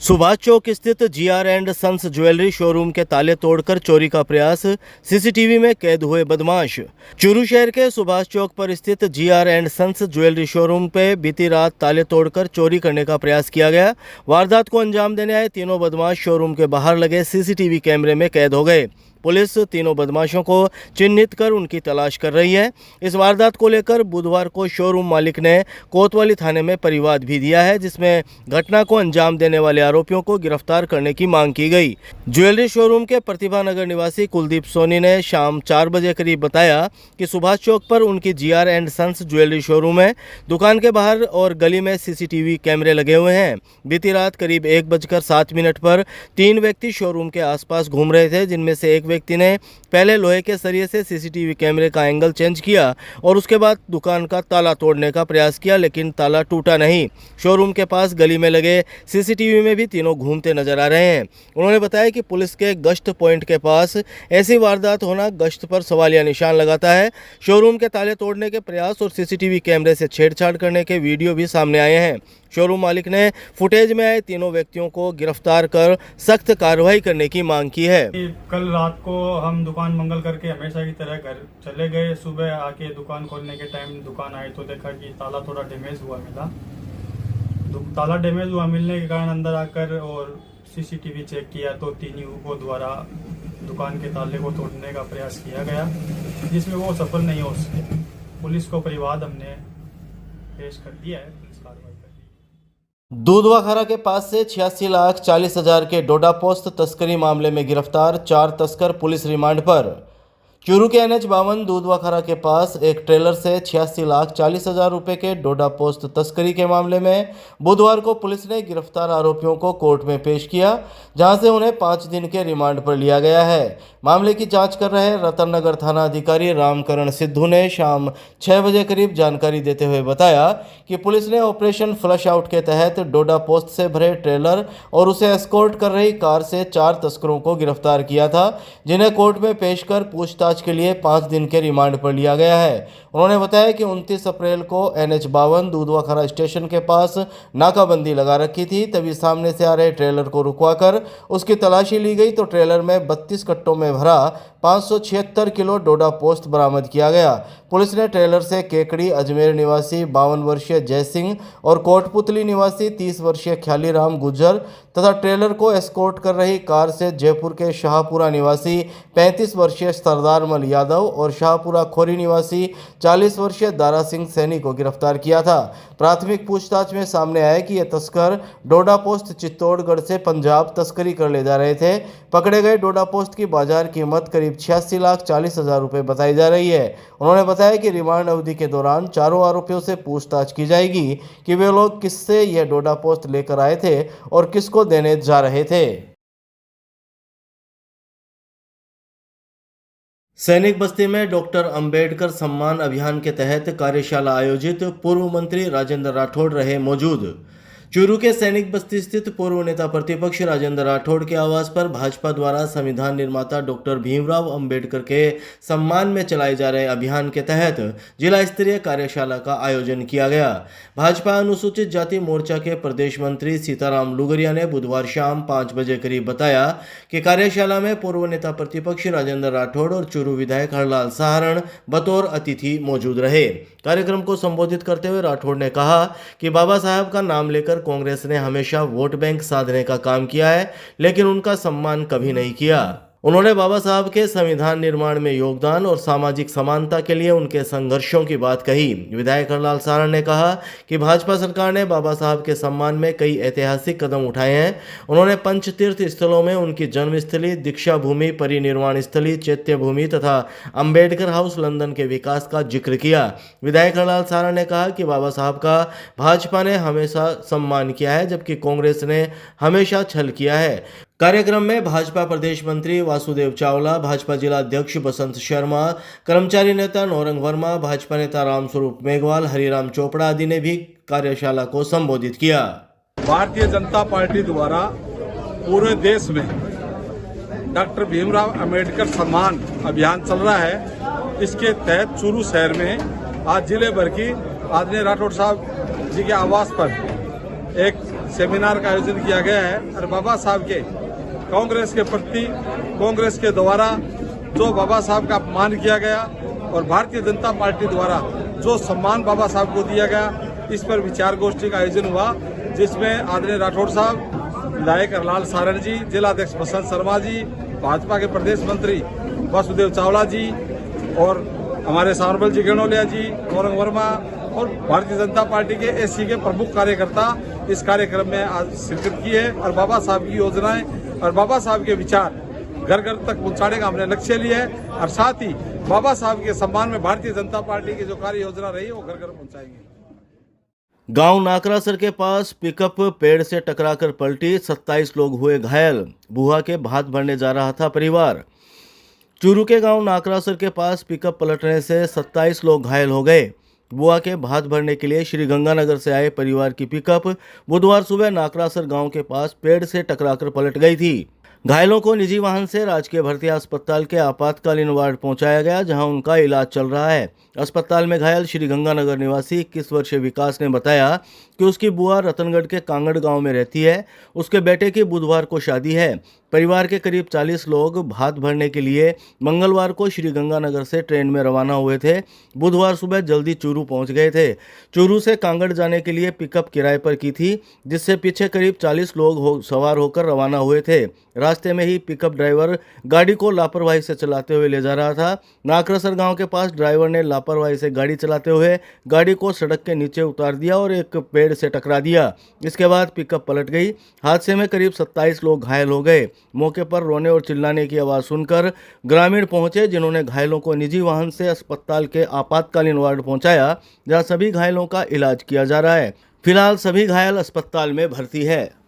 सुभाष चौक स्थित GR and sons jewellery showroom के ताले तोड़कर चोरी का प्रयास, सीसीटीवी में कैद हुए बदमाश। चूरू शहर के सुभाष चौक पर स्थित GR and sons jewellery showroom पे बीती रात ताले तोड़कर चोरी करने का प्रयास किया गया। वारदात को अंजाम देने आए तीनों बदमाश शोरूम के बाहर लगे सीसीटीवी कैमरे में कैद हो गए। पुलिस तीनों बदमाशों को चिन्हित कर उनकी तलाश कर रही है। इस वारदात को लेकर बुधवार को शोरूम मालिक ने कोतवाली थाने में परिवाद भी दिया है, जिसमें घटना को अंजाम देने वाले आरोपियों को गिरफ्तार करने की मांग की गई। ज्वेलरी शोरूम के प्रतिभा नगर निवासी कुलदीप सोनी ने शाम 4 बजे करीब बताया कि सुभाष चौक पर उनकी GR and sons jewellery showroom है। दुकान के बाहर और गली में सीसीटीवी कैमरे लगे हुए हैं। बीती रात करीब 1:07 पर 3 व्यक्ति शोरूम के आसपास घूम रहे थे, जिनमें से एक व्यक्ति ने पहले लोहे के सरिये से सीसीटीवी कैमरे का एंगल चेंज किया और उसके बाद दुकान का ताला तोड़ने का प्रयास किया, लेकिन ताला टूटा नहीं। शोरूम के पास गली में लगे सीसीटीवी में भी तीनों घूमते नजर आ रहे हैं। उन्होंने बताया कि पुलिस के गश्त पॉइंट के पास ऐसी वारदात होना गश्त पर सवालिया निशान लगाता है। शोरूम के ताले तोड़ने के प्रयास और सीसीटीवी कैमरे से छेड़छाड़ करने के वीडियो भी सामने आए हैं। शोरूम मालिक ने फुटेज में आए तीनों व्यक्तियों को गिरफ्तार कर सख्त कार्रवाई करने की मांग की है। कल रात को हम दुकान मंगल करके हमेशा की तरह घर चले गए। सुबह आके दुकान खोलने के टाइम दुकान आए तो देखा कि ताला थोड़ा डैमेज हुआ मिला। ताला डैमेज हुआ मिलने के कारण अंदर आकर और सीसीटीवी चेक किया तो तीन युवकों द्वारा दुकान के ताले को तोड़ने का प्रयास किया गया, जिसमें वो सफल नहीं हो सके। पुलिस को परिवाद हमने पेश कर दिया है। पुलिस कार्रवाई कर रही है। दूधवाखरा के पास से 86,40,000 के डोडा पोस्त तस्करी मामले में गिरफ्तार 4 तस्कर पुलिस रिमांड पर। चूरू के NH-52 दूधवाखरा के पास एक ट्रेलर से 86,40,000 रुपये के डोडा पोस्त तस्करी के मामले में बुधवार को पुलिस ने गिरफ्तार आरोपियों को कोर्ट में पेश किया, जहां से उन्हें 5 दिन के रिमांड पर लिया गया है। मामले की जांच कर रहे रतन नगर थाना अधिकारी रामकरण सिद्धू ने शाम 6 बजे करीब जानकारी देते हुए बताया कि पुलिस ने ऑपरेशन फ्लश आउट के तहत डोडा पोस्त से भरे ट्रेलर और उसे एस्कॉर्ट कर रही कार से 4 तस्करों को गिरफ्तार किया था, जिन्हें कोर्ट में पेश कर पूछताछ के लिए 5 दिन के रिमांड पर लिया गया है। उन्होंने बताया कि 29 अप्रैल को NH-52 दूधवाखरा स्टेशन के पास नाकाबंदी लगा रखी थी। तभी सामने से आ रहे ट्रेलर को रुकवाकर उसकी तलाशी ली गई तो ट्रेलर में 32 कट्टों में भरा 576 किलो डोडा पोस्त बरामद किया गया। पुलिस ने ट्रेलर से केकड़ी अजमेर निवासी 52 वर्षीय जय सिंह और कोटपुतली निवासी 30 वर्षीय ख्यालीराम गुज्जर तथा ट्रेलर को एस्कॉर्ट कर रही कार से जयपुर के शाहपुरा निवासी 35 वर्षीय सरदार मल यादव और शाहपुरा खोरी निवासी 40 वर्षीय दारा सिंह सैनी को गिरफ्तार किया था। प्राथमिक पूछताछ में सामने आया कि ये तस्कर डोडा पोस्त चित्तौड़गढ़ से पंजाब तस्करी कर ले जा रहे थे। पकड़े गए डोडा पोस्त की बाजार कीमत करीब 86,40,000 रुपये बताई जा रही है। उन्होंने बताया कि रिमांड अवधि के दौरान चारों आरोपियों से पूछताछ की जाएगी कि वे लोग किससे यह डोडा पोस्त लेकर आए थे और किसको देने जा रहे थे। सैनिक बस्ती में डॉक्टर अंबेडकर सम्मान अभियान के तहत कार्यशाला आयोजित, पूर्व मंत्री राजेंद्र राठौड़ रहे मौजूद। चूरू के सैनिक बस्ती स्थित पूर्व नेता प्रतिपक्ष राजेंद्र राठौड़ के आवास पर भाजपा द्वारा संविधान निर्माता डॉक्टर भीमराव अंबेडकर के सम्मान में चलाए जा रहे अभियान के तहत जिला स्तरीय कार्यशाला का आयोजन किया गया। भाजपा अनुसूचित जाति मोर्चा के प्रदेश मंत्री सीताराम लुगरिया ने बुधवार शाम 5 बजे करीब बताया कि कार्यशाला में पूर्व नेता प्रतिपक्ष राजेंद्र राठौड़ और चूरू विधायक हरलाल सहारण बतौर अतिथि मौजूद रहे। कार्यक्रम को संबोधित करते हुए राठौड़ ने कहा कि बाबा साहब का नाम लेकर कांग्रेस ने हमेशा वोट बैंक साधने का काम किया है, लेकिन उनका सम्मान कभी नहीं किया। उन्होंने बाबा साहब के संविधान निर्माण में योगदान और सामाजिक समानता के लिए उनके संघर्षों की बात कही। विधायक हरलाल सहारण ने कहा कि भाजपा सरकार ने बाबा साहब के सम्मान में कई ऐतिहासिक कदम उठाए हैं। उन्होंने पंचतीर्थ स्थलों में उनकी जन्मस्थली, दीक्षा भूमि, परिनिर्वाण स्थली, चैत्य भूमि तथा अंबेडकर हाउस लंदन के विकास का जिक्र किया। विधायक हरलाल सहारण ने कहा कि बाबा साहब का भाजपा ने हमेशा सम्मान किया है, जबकि कांग्रेस ने हमेशा छल किया है। कार्यक्रम में भाजपा प्रदेश मंत्री वासुदेव चावला, भाजपा जिला अध्यक्ष बसंत शर्मा, कर्मचारी नेता नौरंग वर्मा, भाजपा नेता रामस्वरूप मेघवाल, हरिराम चोपड़ा आदि ने भी कार्यशाला को संबोधित किया। भारतीय जनता पार्टी द्वारा पूरे देश में डॉक्टर भीमराव अंबेडकर सम्मान अभियान चल रहा है। इसके तहत चूरू शहर में आज जिले भर की आदरणीय राठौड़ साहब जी के आवास पर एक सेमिनार का आयोजन किया गया है और बाबा साहब के कांग्रेस के प्रति कांग्रेस के द्वारा जो बाबा साहब का अपमान किया गया और भारतीय जनता पार्टी द्वारा जो सम्मान बाबा साहब को दिया गया, इस पर विचार गोष्ठी का आयोजन हुआ, जिसमें आदरणीय राठौड़ साहब, विधायक हरलाल सारण जी, जिलाध्यक्ष बसंत शर्मा जी, भाजपा के प्रदेश मंत्री वासुदेव चावला जी और हमारे सावरबल जी गेणोलिया जी, गौरंग वर्मा और भारतीय जनता पार्टी के एससी के प्रमुख कार्यकर्ता इस कार्यक्रम में आज शिरकत की है और बाबा साहब की योजनाएं और बाबा साहब के विचार घर घर तक पहुंचाने का हमने लक्ष्य लिया है और साथ ही बाबा साहब के सम्मान में भारतीय जनता पार्टी की जो कार्य योजना रही है वो घर घर पहुंचाएंगे। गांव नाकरासर के पास पिकअप पेड़ से टकराकर पलटी, 27 लोग हुए घायल। बुआ के भात भरने जा रहा था परिवार। चूरू के गांव नाकरासर के पास पिकअप पलटने से 27 लोग घायल हो गए। बुआ के भात भरने के लिए श्री गंगानगर से आए परिवार की पिकअप बुधवार सुबह नाकरासर गांव के पास पेड़ से टकराकर पलट गई थी। घायलों को निजी वाहन से राजकीय भर्ती अस्पताल के आपातकालीन वार्ड पहुंचाया गया, जहां उनका इलाज चल रहा है। अस्पताल में घायल श्री गंगानगर निवासी 21 वर्षीय विकास ने बताया कि उसकी बुआ रतनगढ़ के कांगड़ गांव में रहती है। उसके बेटे की बुधवार को शादी है। परिवार के करीब 40 लोग भात भरने के लिए मंगलवार को श्री गंगानगर से ट्रेन में रवाना हुए थे। बुधवार सुबह जल्दी चूरू पहुंच गए थे। चूरू से कांगड़ जाने के लिए पिकअप किराए पर की थी, जिससे पीछे करीब 40 लोग सवार होकर रवाना हुए थे। रास्ते में ही पिकअप ड्राइवर गाड़ी को लापरवाही से चलाते हुए ले जा रहा था। नाकरासर गांव के पास ड्राइवर ने लापरवाही से गाड़ी चलाते हुए गाड़ी को सड़क के नीचे उतार दिया और एक पेड़ से टकरा दिया। इसके बाद पिकअप पलट गई। हादसे में करीब 27 लोग घायल हो गए। मौके पर रोने और चिल्लाने की आवाज़ सुनकर ग्रामीण पहुंचे, जिन्होंने घायलों को निजी वाहन से अस्पताल के आपातकालीन वार्ड पहुंचाया, जहां सभी घायलों का इलाज किया जा रहा है। फिलहाल सभी घायल अस्पताल में भर्ती है।